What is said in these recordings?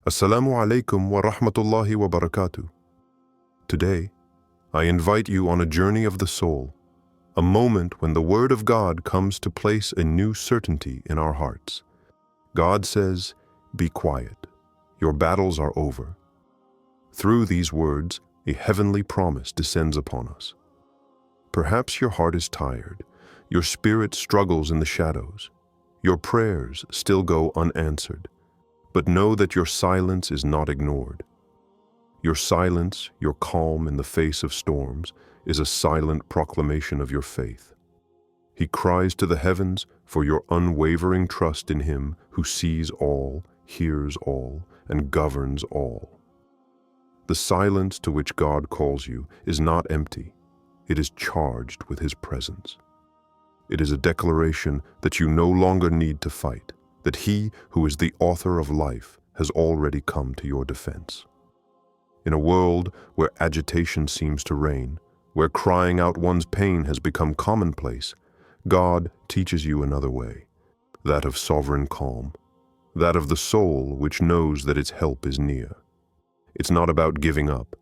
Assalamu alaikum wa rahmatullahi wa barakatuh. Today, I invite you on a journey of the soul, a moment when the Word of God comes to place a new certainty in our hearts. God says, "Be quiet. Your battles are over." Through these words, a heavenly promise descends upon us. Perhaps your heart is tired, your spirit struggles in the shadows, your prayers still go unanswered. But know that your silence is not ignored. Your silence, your calm in the face of storms, is a silent proclamation of your faith. He cries to the heavens for your unwavering trust in Him who sees all, hears all, and governs all. The silence to which God calls you is not empty. It is charged with His presence. It is a declaration that you no longer need to fight, that He who is the author of life has already come to your defense. In a world where agitation seems to reign, where crying out one's pain has become commonplace, God teaches you another way, that of sovereign calm, that of the soul which knows that its help is near. It's not about giving up,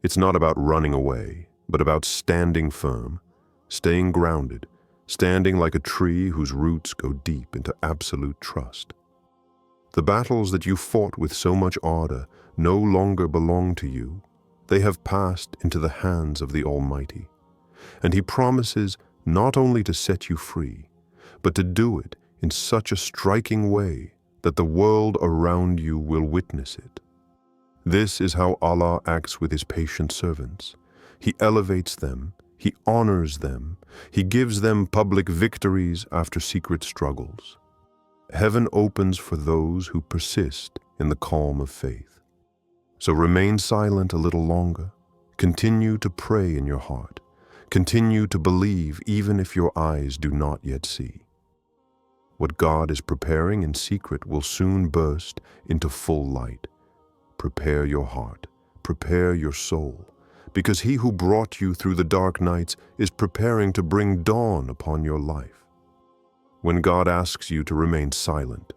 it's not about running away, but about standing firm, staying grounded, standing like a tree whose roots go deep into absolute trust. The battles that you fought with so much ardor no longer belong to you. They have passed into the hands of the Almighty. And He promises not only to set you free, but to do it in such a striking way that the world around you will witness it. This is how Allah acts with His patient servants. He elevates them, He honors them, He gives them public victories after secret struggles. Heaven opens for those who persist in the calm of faith. So remain silent a little longer. Continue to pray in your heart. Continue to believe even if your eyes do not yet see. What God is preparing in secret will soon burst into full light. Prepare your heart, prepare your soul, because He who brought you through the dark nights is preparing to bring dawn upon your life. When God asks you to remain silent,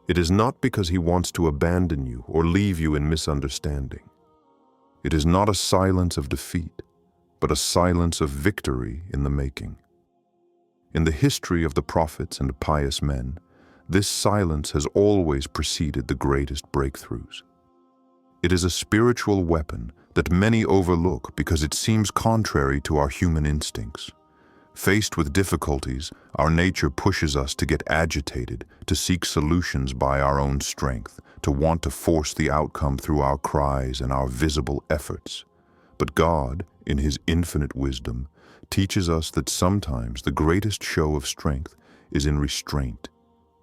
it is not because He wants to abandon you or leave you in misunderstanding. It is not a silence of defeat, but a silence of victory in the making. In the history of the prophets and pious men, this silence has always preceded the greatest breakthroughs. It is a spiritual weapon that many overlook because it seems contrary to our human instincts. Faced with difficulties, our nature pushes us to get agitated, to seek solutions by our own strength, to want to force the outcome through our cries and our visible efforts. But God, in His infinite wisdom, teaches us that sometimes the greatest show of strength is in restraint,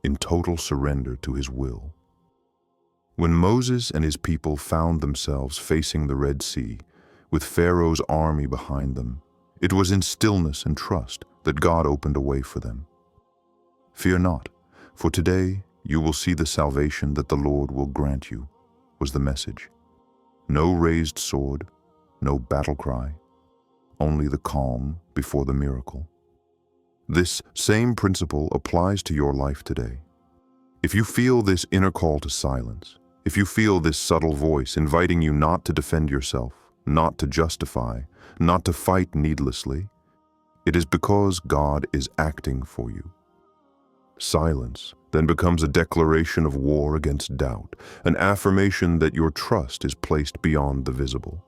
in total surrender to His will. When Moses and his people found themselves facing the Red Sea, with Pharaoh's army behind them, it was in stillness and trust that God opened a way for them. "Fear not, for today you will see the salvation that the Lord will grant you," was the message. No raised sword, no battle cry, only the calm before the miracle. This same principle applies to your life today. If you feel this inner call to silence, if you feel this subtle voice inviting you not to defend yourself, not to justify, not to fight needlessly, it is because God is acting for you. Silence then becomes a declaration of war against doubt, an affirmation that your trust is placed beyond the visible.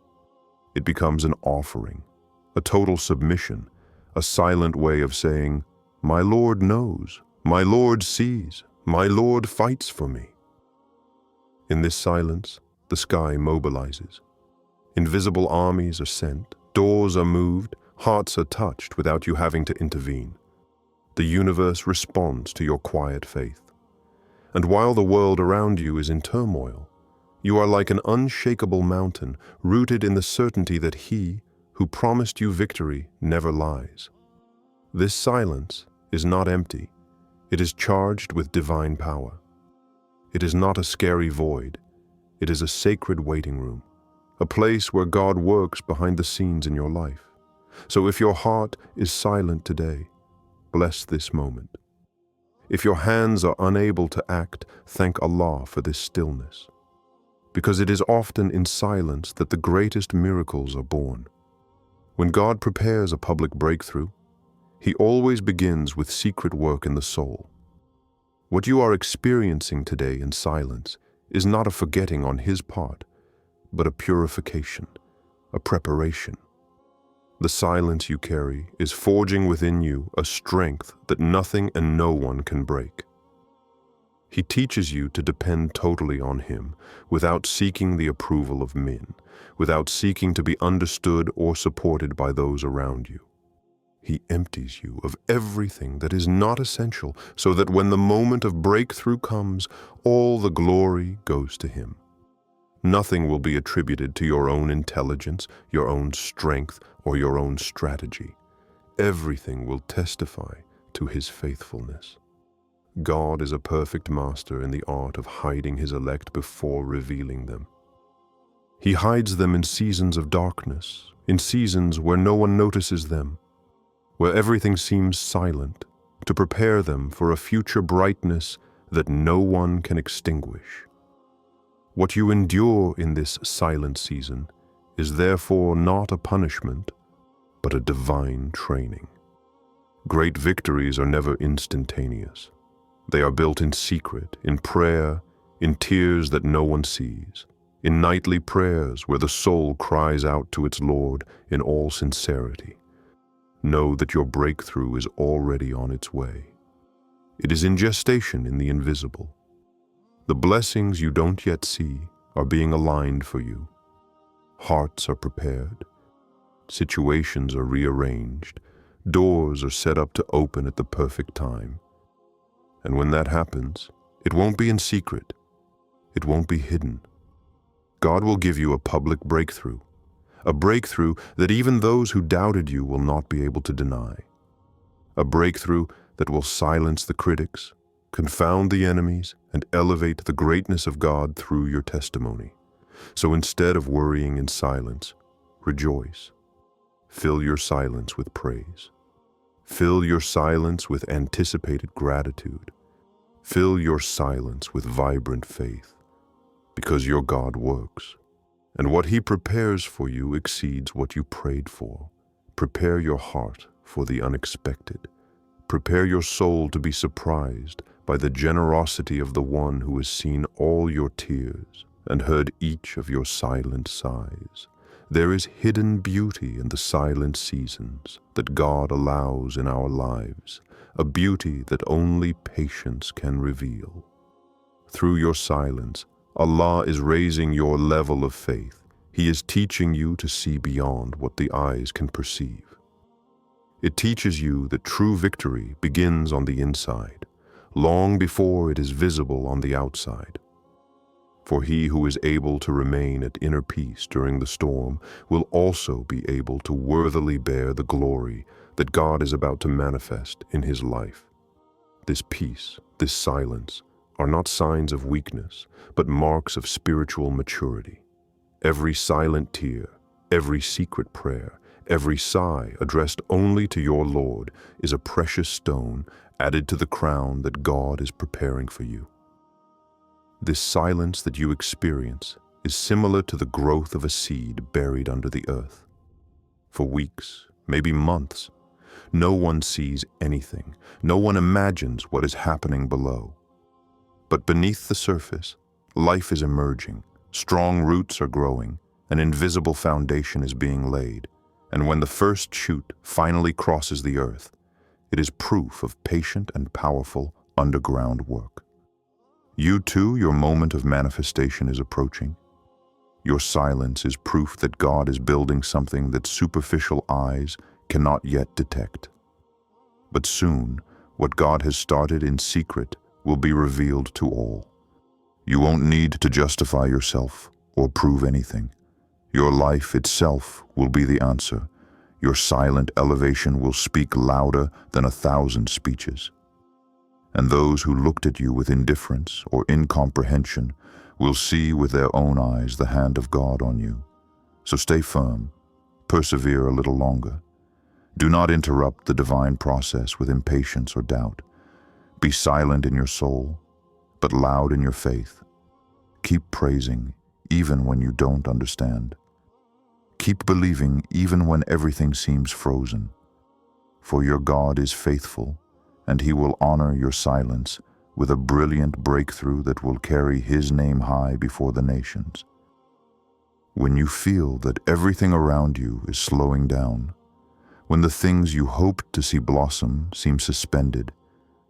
It becomes an offering, a total submission, a silent way of saying, "My Lord knows, my Lord sees, my Lord fights for me." In this silence, the sky mobilizes. Invisible armies are sent, doors are moved, hearts are touched without you having to intervene. The universe responds to your quiet faith. And while the world around you is in turmoil, you are like an unshakable mountain rooted in the certainty that He who promised you victory never lies. This silence is not empty. It is charged with divine power. It is not a scary void. It is a sacred waiting room, a place where God works behind the scenes in your life. So if your heart is silent today, bless this moment. If your hands are unable to act, thank Allah for this stillness. because it is often in silence that the greatest miracles are born. When God prepares a public breakthrough, He always begins with secret work in the soul. What you are experiencing today in silence is not a forgetting on His part, but a purification, a preparation. The silence you carry is forging within you a strength that nothing and no one can break. He teaches you to depend totally on Him without seeking the approval of men, without seeking to be understood or supported by those around you. He empties you of everything that is not essential so that when the moment of breakthrough comes, all the glory goes to Him. Nothing will be attributed to your own intelligence, your own strength, or your own strategy. Everything will testify to His faithfulness. God is a perfect master in the art of hiding His elect before revealing them. He hides them in seasons of darkness, in seasons where no one notices them, where everything seems silent, to prepare them for a future brightness that no one can extinguish. What you endure in this silent season is therefore not a punishment, but a divine training. Great victories are never instantaneous. They are built in secret, in prayer, in tears that no one sees, in nightly prayers where the soul cries out to its Lord in all sincerity. Know that your breakthrough is already on its way. It is in gestation in the invisible. The blessings you don't yet see are being aligned for you. Hearts are prepared. Situations are rearranged. Doors are set up to open at the perfect time. And when that happens, it won't be in secret. It won't be hidden. God will give you a public breakthrough, a breakthrough that even those who doubted you will not be able to deny, a breakthrough that will silence the critics, confound the enemies, and elevate the greatness of God through your testimony. So instead of worrying in silence, rejoice. Fill your silence with praise. Fill your silence with anticipated gratitude. Fill your silence with vibrant faith, because your God works, and what He prepares for you exceeds what you prayed for. Prepare your heart for the unexpected. Prepare your soul to be surprised by the generosity of the One who has seen all your tears and heard each of your silent sighs. There is hidden beauty in the silent seasons that God allows in our lives, a beauty that only patience can reveal. Through your silence, Allah is raising your level of faith. He is teaching you to see beyond what the eyes can perceive. It teaches you that true victory begins on the inside, long before it is visible on the outside. For he who is able to remain at inner peace during the storm will also be able to worthily bear the glory that God is about to manifest in his life. This peace, this silence, are not signs of weakness, but marks of spiritual maturity. Every silent tear, every secret prayer, every sigh addressed only to your Lord is a precious stone added to the crown that God is preparing for you. This silence that you experience is similar to the growth of a seed buried under the earth. For weeks, maybe months, no one sees anything. No one imagines what is happening below. But beneath the surface, life is emerging. Strong roots are growing. An invisible foundation is being laid. And when the first shoot finally crosses the earth, it is proof of patient and powerful underground work. You too, your moment of manifestation is approaching. Your silence is proof that God is building something that superficial eyes cannot yet detect. But soon, what God has started in secret will be revealed to all. You won't need to justify yourself or prove anything. Your life itself will be the answer. Your silent elevation will speak louder than 1,000 speeches. And those who looked at you with indifference or incomprehension will see with their own eyes the hand of God on you. So stay firm, persevere a little longer. Do not interrupt the divine process with impatience or doubt. Be silent in your soul, but loud in your faith. Keep praising, even when you don't understand. Keep believing even when everything seems frozen. For your God is faithful, and He will honor your silence with a brilliant breakthrough that will carry His name high before the nations. When you feel that everything around you is slowing down, when the things you hoped to see blossom seem suspended,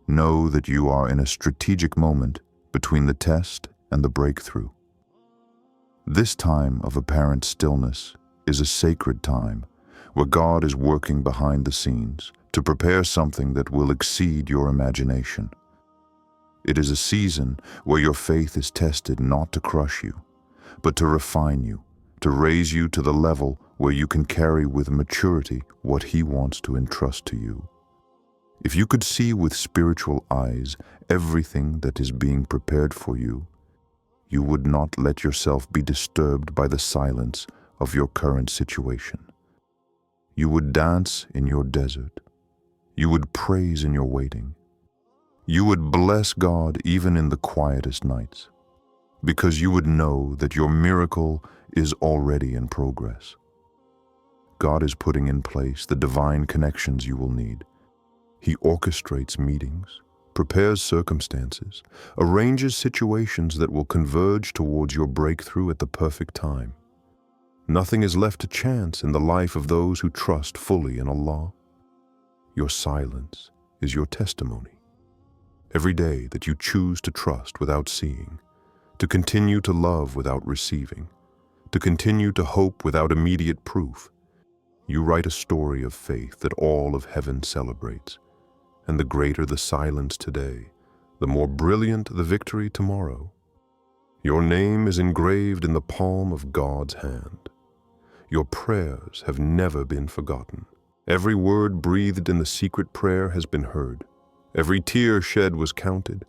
know that you are in a strategic moment between the test and the breakthrough. This time of apparent stillness is a sacred time where God is working behind the scenes to prepare something that will exceed your imagination. It is a season where your faith is tested not to crush you, but to refine you, to raise you to the level where you can carry with maturity what He wants to entrust to you. If you could see with spiritual eyes everything that is being prepared for you, you would not let yourself be disturbed by the silence of your current situation. You would dance in your desert. You would praise in your waiting. You would bless God even in the quietest nights, because you would know that your miracle is already in progress. God is putting in place the divine connections you will need. He orchestrates meetings, prepares circumstances, arranges situations that will converge towards your breakthrough at the perfect time. Nothing is left to chance in the life of those who trust fully in Allah. Your silence is your testimony. Every day that you choose to trust without seeing, to continue to love without receiving, to continue to hope without immediate proof, you write a story of faith that all of heaven celebrates. And the greater the silence today, the more brilliant the victory tomorrow. Your name is engraved in the palm of God's hand. Your prayers have never been forgotten. Every word breathed in the secret prayer has been heard. Every tear shed was counted,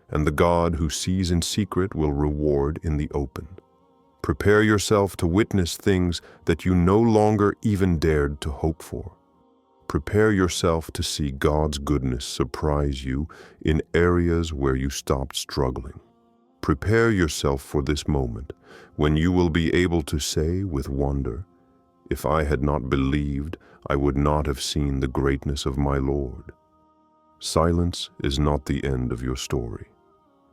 and the God who sees in secret will reward in the open. Prepare yourself to witness things that you no longer even dared to hope for. Prepare yourself to see God's goodness surprise you in areas where you stopped struggling. Prepare yourself for this moment when you will be able to say with wonder, "If I had not believed, I would not have seen the greatness of my Lord." Silence is not the end of your story.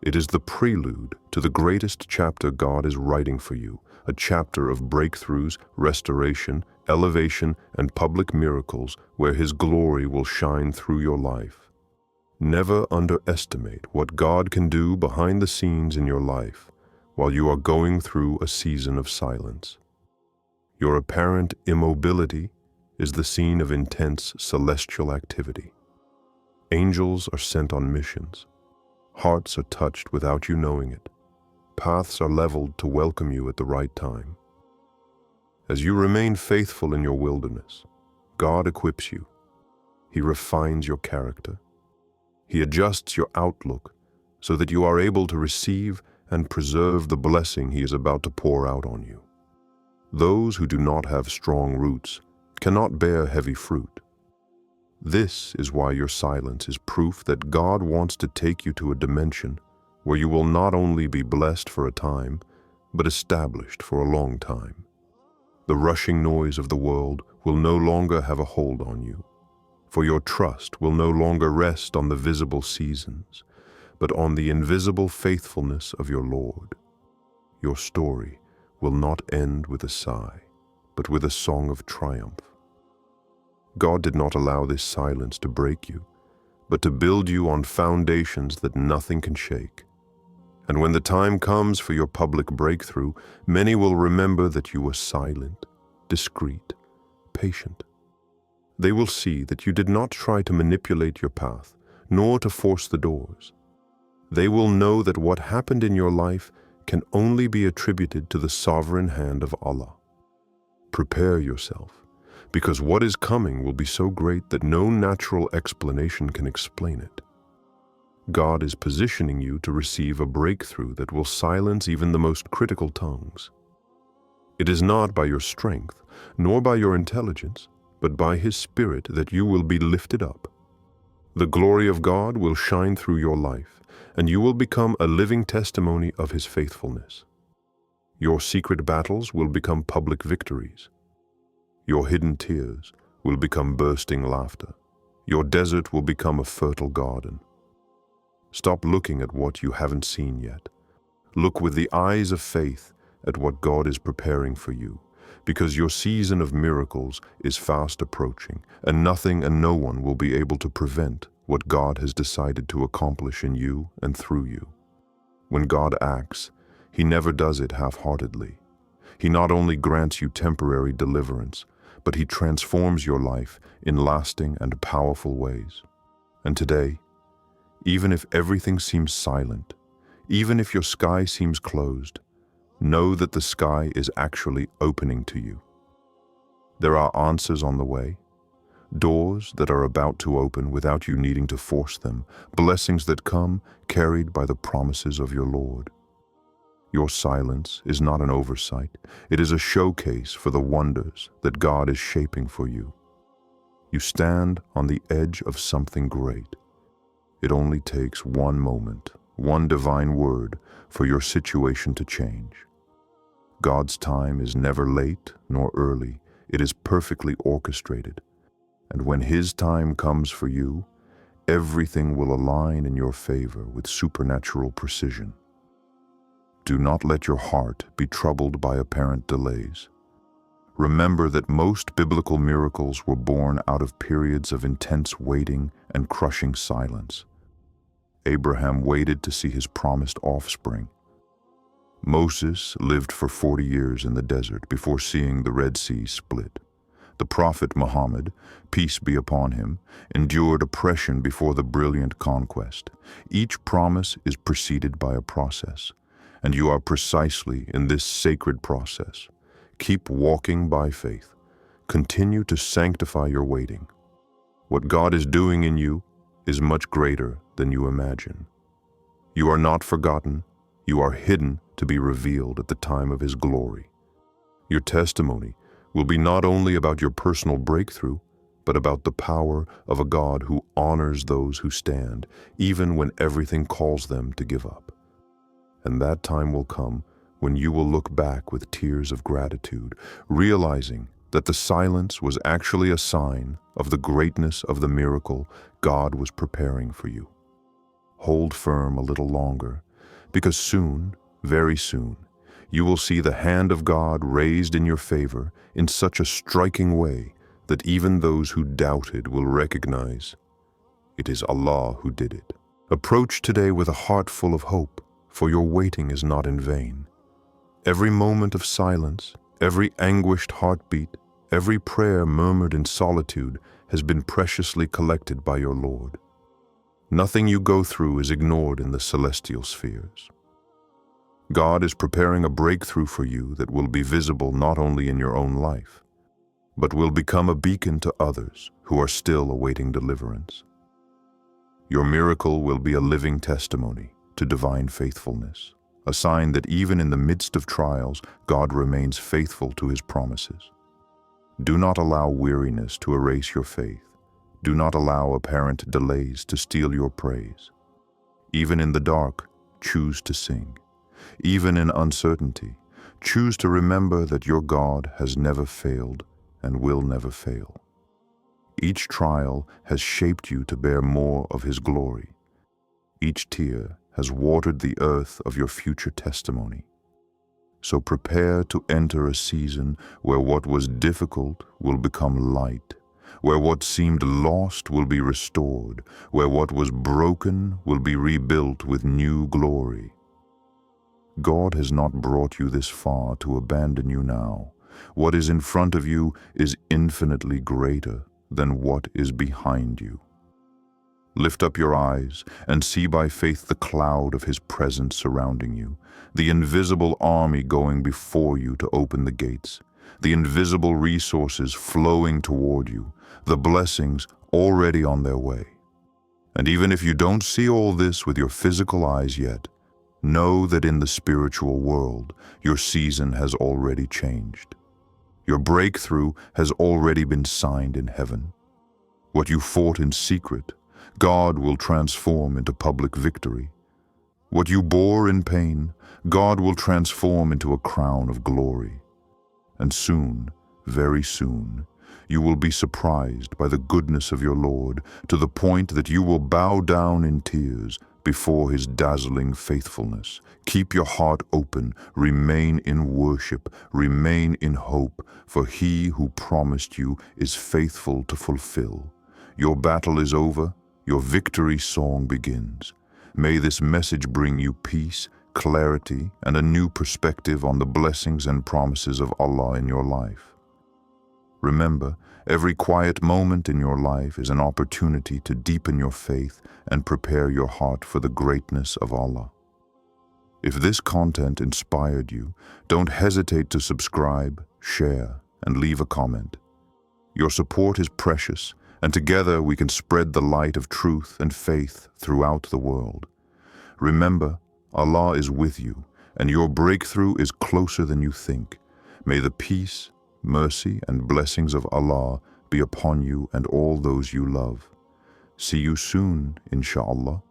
It is the prelude to the greatest chapter God is writing for you, a chapter of breakthroughs, restoration, elevation, and public miracles where His glory will shine through your life. Never underestimate what God can do behind the scenes in your life while you are going through a season of silence. Your apparent immobility is the scene of intense celestial activity. Angels are sent on missions. Hearts are touched without you knowing it. Paths are leveled to welcome you at the right time. As you remain faithful in your wilderness, God equips you. He refines your character. He adjusts your outlook so that you are able to receive and preserve the blessing He is about to pour out on you. Those who do not have strong roots cannot bear heavy fruit. This is why your silence is proof that God wants to take you to a dimension where you will not only be blessed for a time, but established for a long time. The rushing noise of the world will no longer have a hold on you, for your trust will no longer rest on the visible seasons, but on the invisible faithfulness of your Lord. Your story will not end with a sigh, but with a song of triumph. God did not allow this silence to break you, but to build you on foundations that nothing can shake. And when the time comes for your public breakthrough, many will remember that you were silent, discreet, patient. They will see that you did not try to manipulate your path, nor to force the doors. They will know that what happened in your life can only be attributed to the sovereign hand of Allah. Prepare yourself, because what is coming will be so great that no natural explanation can explain it. God is positioning you to receive a breakthrough that will silence even the most critical tongues. It is not by your strength, nor by your intelligence, but by His Spirit that you will be lifted up. The glory of God will shine through your life, and you will become a living testimony of His faithfulness. Your secret battles will become public victories. Your hidden tears will become bursting laughter. Your desert will become a fertile garden. Stop looking at what you haven't seen yet. Look with the eyes of faith at what God is preparing for you, because your season of miracles is fast approaching, and nothing and no one will be able to prevent what God has decided to accomplish in you and through you. When God acts, He never does it half-heartedly. He not only grants you temporary deliverance, but He transforms your life in lasting and powerful ways. And today, even if everything seems silent, even if your sky seems closed, know that the sky is actually opening to you. There are answers on the way, doors that are about to open without you needing to force them, blessings that come carried by the promises of your Lord. Your silence is not an oversight. It is a showcase for the wonders that God is shaping for you. You stand on the edge of something great. It only takes one moment, one divine word for your situation to change. God's time is never late nor early. It is perfectly orchestrated. And when His time comes for you, everything will align in your favor with supernatural precision. Do not let your heart be troubled by apparent delays. Remember that most biblical miracles were born out of periods of intense waiting and crushing silence. Abraham waited to see his promised offspring. Moses lived for 40 years in the desert before seeing the Red Sea split. The prophet Muhammad, peace be upon him, endured oppression before the brilliant conquest. Each promise is preceded by a process, and you are precisely in this sacred process. Keep walking by faith. Continue to sanctify your waiting. What God is doing in you is much greater than you imagine. You are not forgotten. You are hidden to be revealed at the time of His glory. Your testimony will be not only about your personal breakthrough, but about the power of a God who honors those who stand, even when everything calls them to give up. And that time will come when you will look back with tears of gratitude, realizing that the silence was actually a sign of the greatness of the miracle God was preparing for you. Hold firm a little longer, because soon, very soon, you will see the hand of God raised in your favor in such a striking way that even those who doubted will recognize it is Allah who did it. Approach today with a heart full of hope, for your waiting is not in vain. Every moment of silence, every anguished heartbeat, every prayer murmured in solitude has been preciously collected by your Lord. Nothing you go through is ignored in the celestial spheres. God is preparing a breakthrough for you that will be visible not only in your own life, but will become a beacon to others who are still awaiting deliverance. Your miracle will be a living testimony to divine faithfulness, a sign that even in the midst of trials, God remains faithful to His promises. Do not allow weariness to erase your faith. Do not allow apparent delays to steal your praise. Even in the dark, choose to sing. Even in uncertainty, choose to remember that your God has never failed and will never fail. Each trial has shaped you to bear more of His glory. Each tear has watered the earth of your future testimony. So prepare to enter a season where what was difficult will become light, where what seemed lost will be restored, where what was broken will be rebuilt with new glory. God has not brought you this far to abandon you now. What is in front of you is infinitely greater than what is behind you. Lift up your eyes and see by faith the cloud of His presence surrounding you, the invisible army going before you to open the gates, the invisible resources flowing toward you, the blessings already on their way. And even if you don't see all this with your physical eyes yet, know that in the spiritual world, your season has already changed. Your breakthrough has already been signed in heaven. What you fought in secret, God will transform into public victory. What you bore in pain, God will transform into a crown of glory. And soon, very soon, you will be surprised by the goodness of your Lord to the point that you will bow down in tears before His dazzling faithfulness. Keep your heart open, remain in worship, remain in hope, for He who promised you is faithful to fulfill. Your battle is over, your victory song begins. May this message bring you peace, clarity, and a new perspective on the blessings and promises of Allah in your life. Remember, every quiet moment in your life is an opportunity to deepen your faith and prepare your heart for the greatness of Allah. If this content inspired you, don't hesitate to subscribe, share, and leave a comment. Your support is precious, and together we can spread the light of truth and faith throughout the world. Remember, Allah is with you, and your breakthrough is closer than you think. May the peace, mercy, and blessings of Allah be upon you and all those you love. See you soon, inshallah.